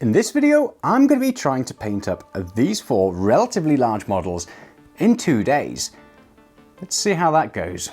In this video, I'm going to be trying to paint up these 4 relatively large models in 2 days. Let's see how that goes.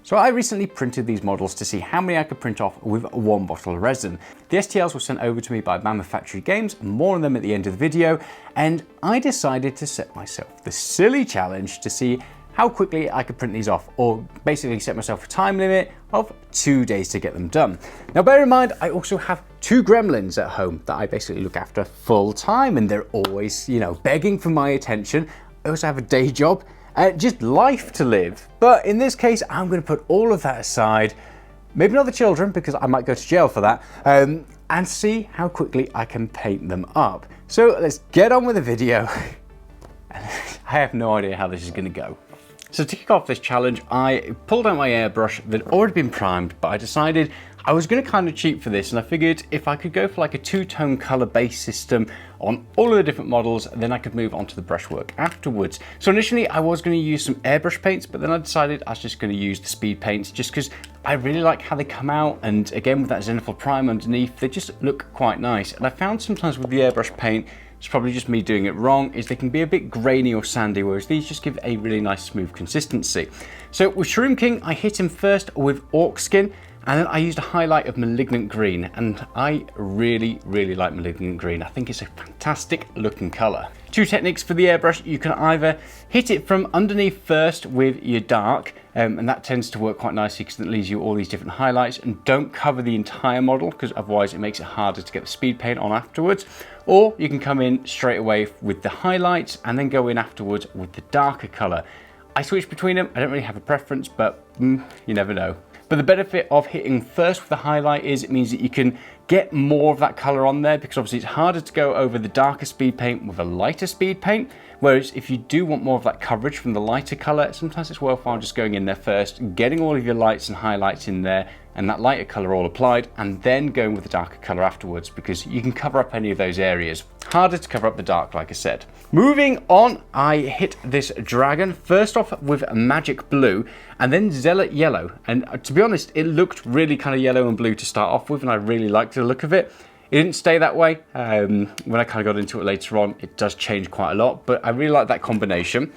So I recently printed these models to see how many I could print off with 1 bottle of resin. The STLs were sent over to me by Mammoth Games, more on them at the end of the video, and I decided to set myself the silly challenge to see how quickly I could print these off, or basically set myself a time limit of 2 days to get them done. Now bear in mind, I also have 2 gremlins at home that I basically look after full time, and they're always, begging for my attention. I also have a day job, just life to live. But in this case, I'm gonna put all of that aside, maybe not the children, because I might go to jail for that, and see how quickly I can paint them up. So let's get on with the video. I have no idea how this is gonna go. So to kick off this challenge, I pulled out my airbrush that had already been primed, but I decided I was going to kind of cheat for this, and I figured if I could go for like a 2-tone color base system on all of the different models, then I could move on to the brushwork afterwards. So initially I was going to use some airbrush paints, but then I decided I was just going to use the speed paints just because I really like how they come out, and again with that zenithal prime underneath, they just look quite nice. And I found sometimes with the airbrush paint, it's probably just me doing it wrong, is they can be a bit grainy or sandy, whereas these just give a really nice smooth consistency. So with Shroom King, I hit him first with Orc Skin, and then I used a highlight of Malignant Green, and I really like Malignant Green. I think it's a fantastic looking color. 2 techniques for the airbrush. You can either hit it from underneath first with your dark, and that tends to work quite nicely because it leaves you all these different highlights, and don't cover the entire model because otherwise it makes it harder to get the speed paint on afterwards. Or you can come in straight away with the highlights and then go in afterwards with the darker color. I switch between them. I don't really have a preference, but you never know. But the benefit of hitting first with the highlight is it means that you can get more of that color on there, because obviously it's harder to go over the darker speed paint with a lighter speed paint. Whereas if you do want more of that coverage from the lighter color, sometimes it's worthwhile just going in there first, getting all of your lights and highlights in there and that lighter color all applied, and then going with the darker color afterwards, because you can cover up any of those areas. Harder to cover up the dark, like I said. Moving on, I hit this dragon first off with Magic Blue and then Zealot Yellow. And to be honest, it looked really kind of yellow and blue to start off with, and I really liked the look of it. It didn't stay that way. When I kind of got into it later on, it does change quite a lot, but I really like that combination.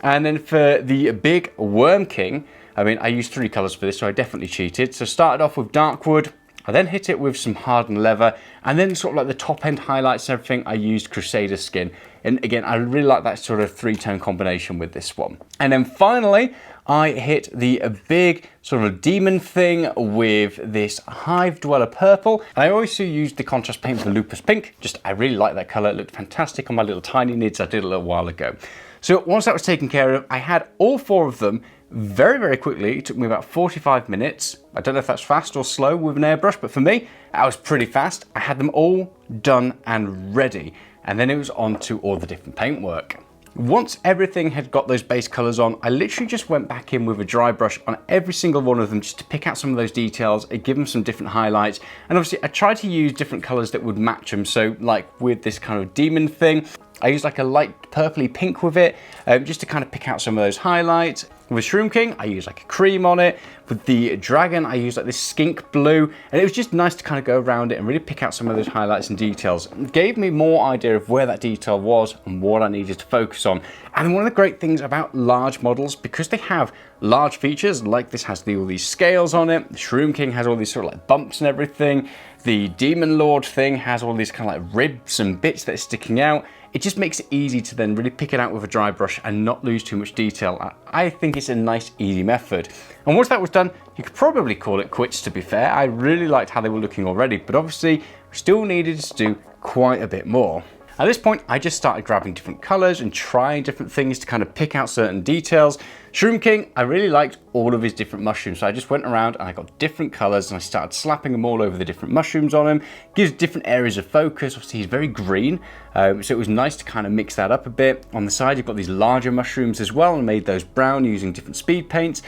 And then for the big Worm King, I used 3 colors for this, so I definitely cheated. So started off with Darkwood, I then hit it with some Hardened Leather, and then sort of like the top end highlights and everything, I used Crusader Skin. And again, I really like that sort of 3-tone combination with this one. And then finally, I hit the big sort of demon thing with this Hive Dweller Purple. And I also used the contrast paint for Lupus Pink. I really like that color. It looked fantastic on my little tiny nids I did a little while ago. So once that was taken care of, I had all 4 of them very quickly. It took me about 45 minutes. I don't know if that's fast or slow with an airbrush, but for me, I was pretty fast. I had them all done and ready. And then it was on to all the different paintwork. Once everything had got those base colors on, I literally just went back in with a dry brush on every single one of them just to pick out some of those details and give them some different highlights. And obviously I tried to use different colors that would match them. So like with this kind of demon thing, I used like a light purpley pink with it, just to kind of pick out some of those highlights. With Shroom King, I used like a cream on it. With the dragon, I used like this skink blue, and it was just nice to kind of go around it and really pick out some of those highlights and details. It gave me more idea of where that detail was and what I needed to focus on. And one of the great things about large models, because they have large features, like this has all these scales on it, the Shroom King has all these sort of like bumps and everything, the Demon Lord thing has all these kind of like ribs and bits that are sticking out. It just makes it easy to then really pick it out with a dry brush and not lose too much detail. I think it's a nice, easy method. And once that was done, you could probably call it quits, to be fair. I really liked how they were looking already, but obviously we still needed to do quite a bit more. At this point, I just started grabbing different colors and trying different things to kind of pick out certain details. Shroom King, I really liked all of his different mushrooms. So I just went around and I got different colors and I started slapping them all over the different mushrooms on him. Gives different areas of focus. Obviously, he's very green. So it was nice to kind of mix that up a bit. On the side, you've got these larger mushrooms as well, and made those brown using different speed paints.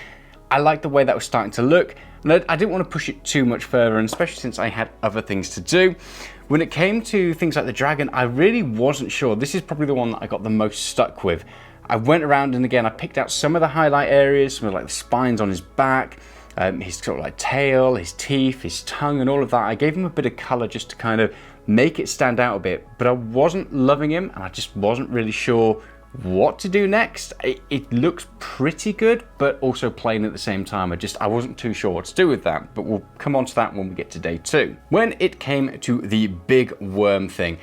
I liked the way that was starting to look. And I didn't want to push it too much further, and especially since I had other things to do. When it came to things like the dragon, I really wasn't sure. This is probably the one that I got the most stuck with. I went around and again, I picked out some of the highlight areas, some of like the spines on his back, his sort of like tail, his teeth, his tongue, and all of that. I gave him a bit of color just to kind of make it stand out a bit, but I wasn't loving him and I just wasn't really sure what to do next. It looks pretty good, but also plain at the same time. I wasn't too sure what to do with that, but we'll come on to that when we get to day 2. When it came to the big worm thing,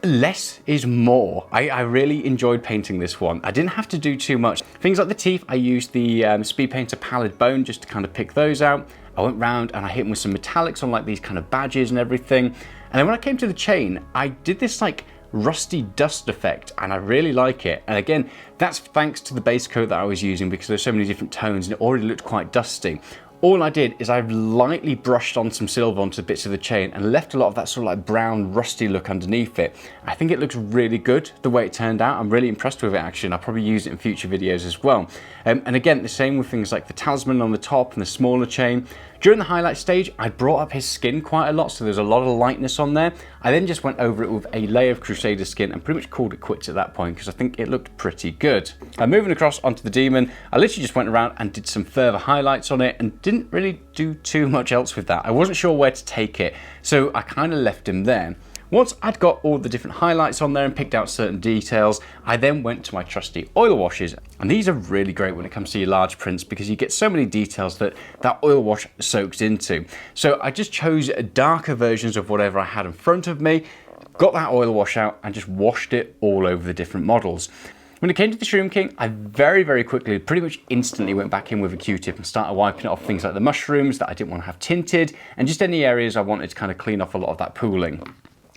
less is more. I really enjoyed painting this one. I didn't have to do too much. Things like the teeth, I used the Speed Painter Pallid Bone just to kind of pick those out. I went round and I hit them with some metallics on like these kind of badges and everything. And then when I came to the chain, I did this like rusty dust effect, and I really like it. And again, that's thanks to the base coat that I was using, because there's so many different tones and it already looked quite dusty. All I did is I lightly brushed on some silver onto bits of the chain and left a lot of that sort of like brown rusty look underneath it. I think it looks really good the way it turned out. I'm really impressed with it actually, and I'll probably use it in future videos as well. And again, the same with things like the talisman on the top and the smaller chain. During the highlight stage, I brought up his skin quite a lot, so there's a lot of lightness on there. I then just went over it with a layer of Crusader skin and pretty much called it quits at that point, because I think it looked pretty good. Moving across onto the demon, I literally just went around and did some further highlights on it and didn't really do too much else with that. I wasn't sure where to take it, so I kind of left him there. Once I'd got all the different highlights on there and picked out certain details, I then went to my trusty oil washes. And these are really great when it comes to your large prints, because you get so many details that oil wash soaks into. So I just chose darker versions of whatever I had in front of me, got that oil wash out and just washed it all over the different models. When it came to the Shroom King, I very, very quickly, pretty much instantly went back in with a Q-tip and started wiping it off things like the mushrooms that I didn't want to have tinted, and just any areas I wanted to kind of clean off a lot of that pooling.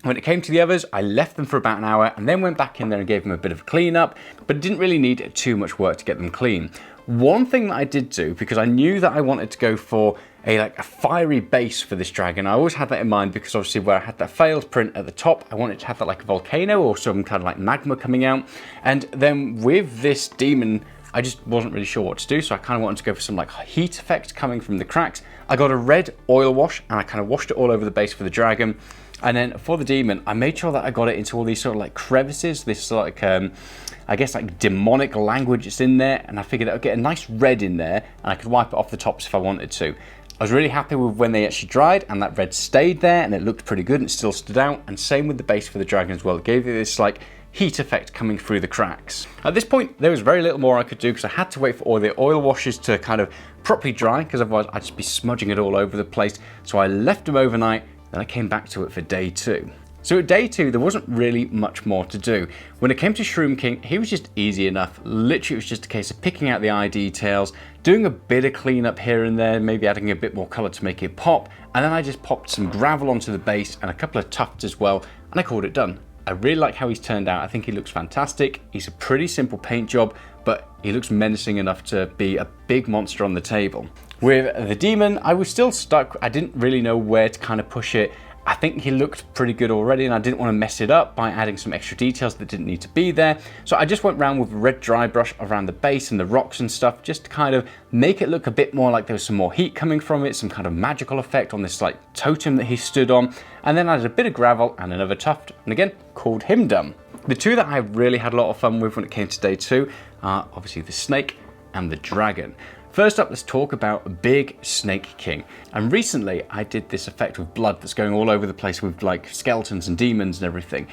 When it came to the others, I left them for about an hour and then went back in there and gave them a bit of a clean up, but didn't really need too much work to get them clean. One thing that I did do, because I knew that I wanted to go for a fiery base for this dragon, I always had that in mind, because obviously where I had that failed print at the top, I wanted to have that like a volcano or some kind of like magma coming out. And then with this demon, I just wasn't really sure what to do, so I kind of wanted to go for some like heat effect coming from the cracks. I got a red oil wash and I kind of washed it all over the base for the dragon. And then for the demon, I made sure that I got it into all these sort of like crevices, this like, I guess like demonic language that's in there. And I figured I'd get a nice red in there and I could wipe it off the tops if I wanted to. I was really happy with when they actually dried and that red stayed there and it looked pretty good and it still stood out. And same with the base for the dragon as well. It gave it this like heat effect coming through the cracks. At this point, there was very little more I could do, because I had to wait for all the oil washes to kind of properly dry, because otherwise I'd just be smudging it all over the place. So I left them overnight. Then I came back to it for day 2. So at day 2, there wasn't really much more to do. When it came to Shroom King, he was just easy enough. Literally, it was just a case of picking out the eye details, doing a bit of cleanup here and there, maybe adding a bit more color to make it pop. And then I just popped some gravel onto the base and a couple of tufts as well, and I called it done. I really like how he's turned out. I think he looks fantastic. He's a pretty simple paint job, but he looks menacing enough to be a big monster on the table. With the demon, I was still stuck. I didn't really know where to kind of push it. I think he looked pretty good already, and I didn't want to mess it up by adding some extra details that didn't need to be there. So I just went around with a red dry brush around the base and the rocks and stuff, just to kind of make it look a bit more like there was some more heat coming from it, some kind of magical effect on this like totem that he stood on. And then I added a bit of gravel and another tuft, and again, called him done. The two that I really had a lot of fun with when it came to day 2 are obviously the snake and the dragon. First up, let's talk about Big Snake King. And recently I did this effect with blood that's going all over the place with like skeletons and demons and everything.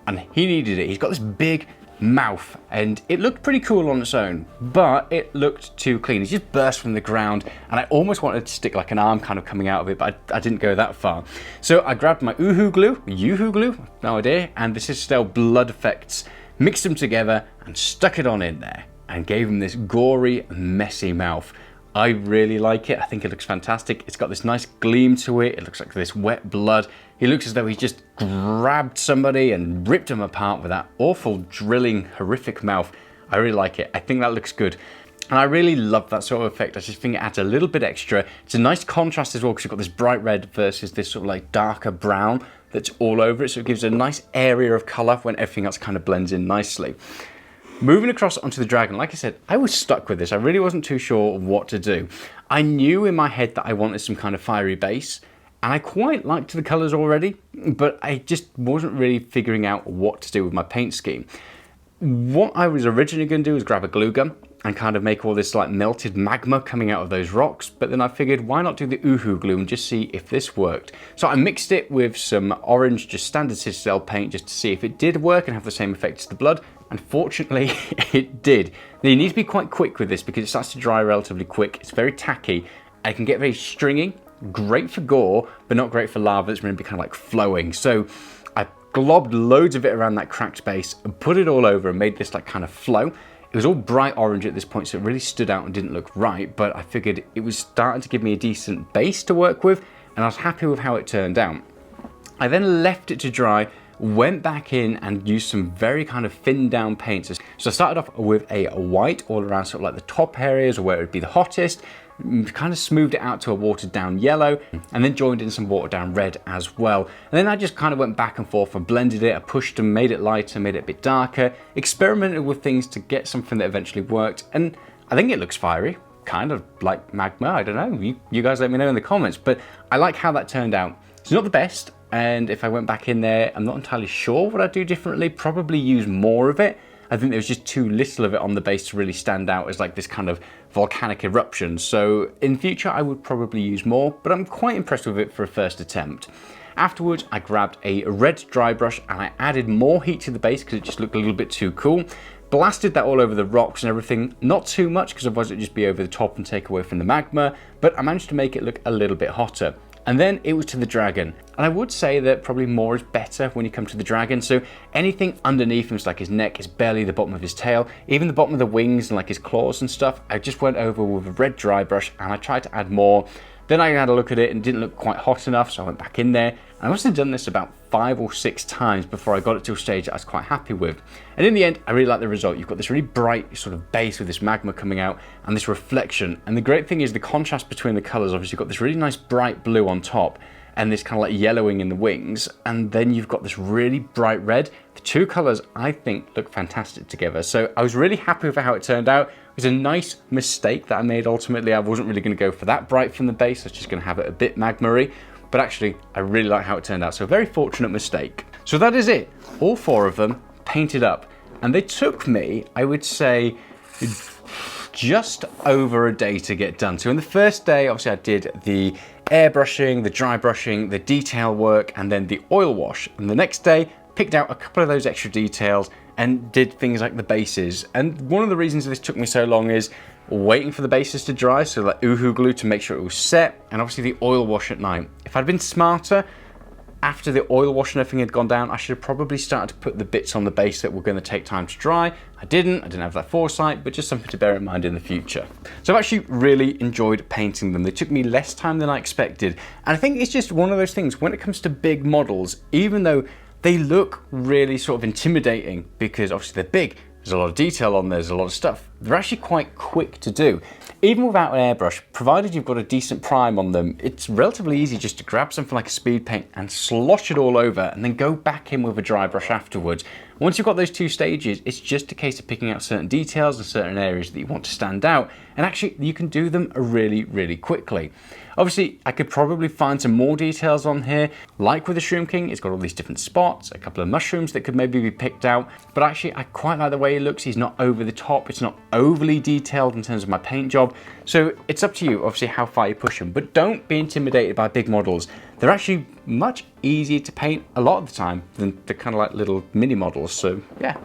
And he needed it. He's got this big mouth and it looked pretty cool on its own, but it looked too clean. He just burst from the ground and I almost wanted to stick like an arm kind of coming out of it, but I didn't go that far. So I grabbed my Uhu glue, no idea, and this is still blood effects, mixed them together and stuck it on in there, and gave him this gory, messy mouth. I really like it. I think it looks fantastic. It's got this nice gleam to it. It looks like this wet blood. He looks as though he's just grabbed somebody and ripped him apart with that awful, drilling, horrific mouth. I really like it. I think that looks good. And I really love that sort of effect. I just think it adds a little bit extra. It's a nice contrast as well, because you've got this bright red versus this sort of like darker brown that's all over it. So it gives a nice area of color when everything else kind of blends in nicely. Moving across onto the dragon, like I said, I was stuck with this. I really wasn't too sure what to do. I knew in my head that I wanted some kind of fiery base, and I quite liked the colors already, but I just wasn't really figuring out what to do with my paint scheme. What I was originally going to do was grab a glue gun and kind of make all this like melted magma coming out of those rocks. But then I figured, why not do the Uhu glue and just see if this worked? So I mixed it with some orange, just standard Citadel paint, just to see if it did work and have the same effect as the blood. Unfortunately, it did. Now you need to be quite quick with this because it starts to dry relatively quick. It's very tacky and it can get very stringy. Great for gore, but not great for lava that's going to be kind of like flowing. So I globbed loads of it around that cracked base and put it all over and made this like kind of flow. It was all bright orange at this point, so it really stood out and didn't look right, but I figured it was starting to give me a decent base to work with, and I was happy with how it turned out. I then left it to dry, went back in and used some very kind of thinned down paints. So I started off with a white all around sort of like the top areas or where it would be the hottest, kind of smoothed it out to a watered down yellow, and then joined in some watered down red as well. And then I just kind of went back and forth and blended it, I pushed and made it lighter, made it a bit darker, experimented with things to get something that eventually worked, and I think it looks fiery, kind of like magma. I don't know, you guys let me know in the comments, but I like how that turned out. It's not the best, and if I went back in there, I'm not entirely sure what I'd do differently, probably use more of it. I think there was just too little of it on the base to really stand out as like this kind of volcanic eruption. So in future, I would probably use more, but I'm quite impressed with it for a first attempt. Afterwards, I grabbed a red dry brush and I added more heat to the base because it just looked a little bit too cool. Blasted that all over the rocks and everything, not too much because otherwise it'd just be over the top and take away from the magma, but I managed to make it look a little bit hotter. And then it was to the dragon. And I would say that probably more is better when you come to the dragon. So anything underneath him, so like his neck, his belly, the bottom of his tail, even the bottom of the wings and like his claws and stuff, I just went over with a red dry brush and I tried to add more. Then I had a look at it and it didn't look quite hot enough, so I went back in there. I must have done this about 5 or 6 times before I got it to a stage that I was quite happy with. And in the end, I really like the result. You've got this really bright sort of base with this magma coming out and this reflection. And the great thing is the contrast between the colors. Obviously, you've got this really nice bright blue on top and this kind of like yellowing in the wings. And then you've got this really bright red. The two colors, I think, look fantastic together. So I was really happy with how it turned out. It was a nice mistake that I made ultimately. I wasn't really going to go for that bright from the base. I was just going to have it a bit magma-y. But actually, I really like how it turned out. So a very fortunate mistake. So that is it. All 4 of them painted up. And they took me, I would say, just over a day to get done. So in the first day, obviously I did the airbrushing, the dry brushing, the detail work, and then the oil wash. And the next day, picked out a couple of those extra details and did things like the bases. And one of the reasons this took me so long is waiting for the bases to dry, so like Uhu glue to make sure it was set, and obviously the oil wash at night. If I'd been smarter, after the oil wash and everything had gone down, I should have probably started to put the bits on the base that were going to take time to dry. I didn't have that foresight, but just something to bear in mind in the future. So I've actually really enjoyed painting them. They took me less time than I expected. And I think it's just one of those things, when it comes to big models, even though they look really sort of intimidating because obviously they're big, there's a lot of detail on there, there's a lot of stuff, they're actually quite quick to do. Even without an airbrush, provided you've got a decent prime on them, it's relatively easy just to grab something like a speed paint and slosh it all over and then go back in with a dry brush afterwards. Once you've got those 2 stages, it's just a case of picking out certain details and certain areas that you want to stand out, and actually you can do them really, really quickly. Obviously, I could probably find some more details on here. Like with the Shroom King, it's got all these different spots, a couple of mushrooms that could maybe be picked out, but actually I quite like the way it looks. He's not over the top, it's not overly detailed in terms of my paint job. So it's up to you, obviously, how far you push them, but don't be intimidated by big models. They're actually much easier to paint a lot of the time than the kind of like little mini models. So yeah,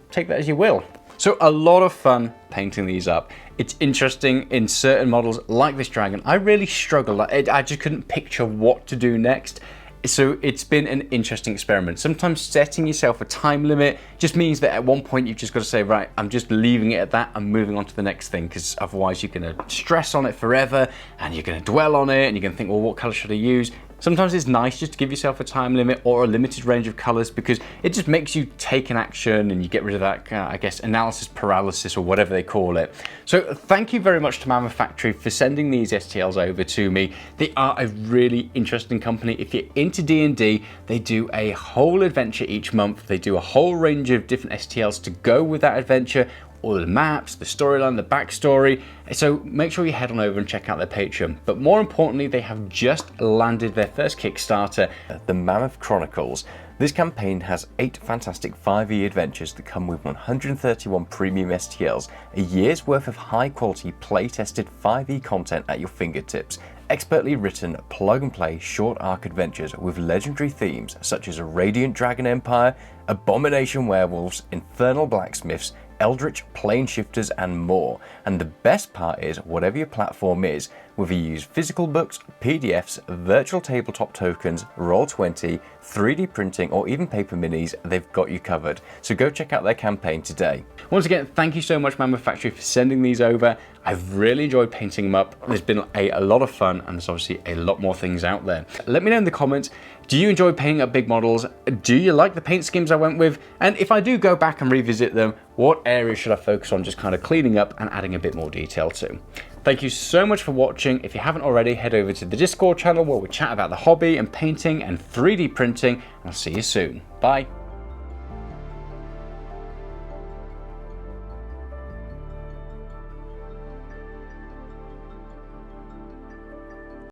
take that as you will. So a lot of fun painting these up. It's interesting in certain models like this dragon. I really struggled. I just couldn't picture what to do next. So it's been an interesting experiment. Sometimes setting yourself a time limit just means that at one point you've just got to say, right, I'm just leaving it at that. I'm moving on to the next thing, because otherwise you're going to stress on it forever and you're going to dwell on it and you're going to think, well, what color should I use? Sometimes it's nice just to give yourself a time limit or a limited range of colors, because it just makes you take an action and you get rid of that, I guess, analysis paralysis or whatever they call it. So thank you very much to Mammoth Factory for sending these STLs over to me. They are a really interesting company. If you're into D&D, they do a whole adventure each month. They do a whole range of different STLs to go with that adventure, all the maps, the storyline, the backstory. So make sure you head on over and check out their Patreon. But more importantly, they have just landed their first Kickstarter, the Mammoth Chronicles. This campaign has 8 fantastic 5e adventures that come with 131 premium STLs, a year's worth of high quality play-tested 5e content at your fingertips, expertly written plug-and-play short arc adventures with legendary themes such as a Radiant Dragon Empire, Abomination Werewolves, Infernal Blacksmiths, Eldritch Planeshifters and more. And the best part is, whatever your platform is, whether you use physical books, PDFs, virtual tabletop tokens, Roll20, 3D printing or even paper minis, they've got you covered. So go check out their campaign today. Once again, thank you so much Mammoth Factory for sending these over. I've really enjoyed painting them up. There's been a lot of fun and there's obviously a lot more things out there. Let me know in the comments, do you enjoy painting up big models? Do you like the paint schemes I went with? And if I do go back and revisit them, what areas should I focus on just kind of cleaning up and adding a bit more detail to? Thank you so much for watching. If you haven't already, head over to the Discord channel where we chat about the hobby and painting and 3D printing. I'll see you soon. Bye.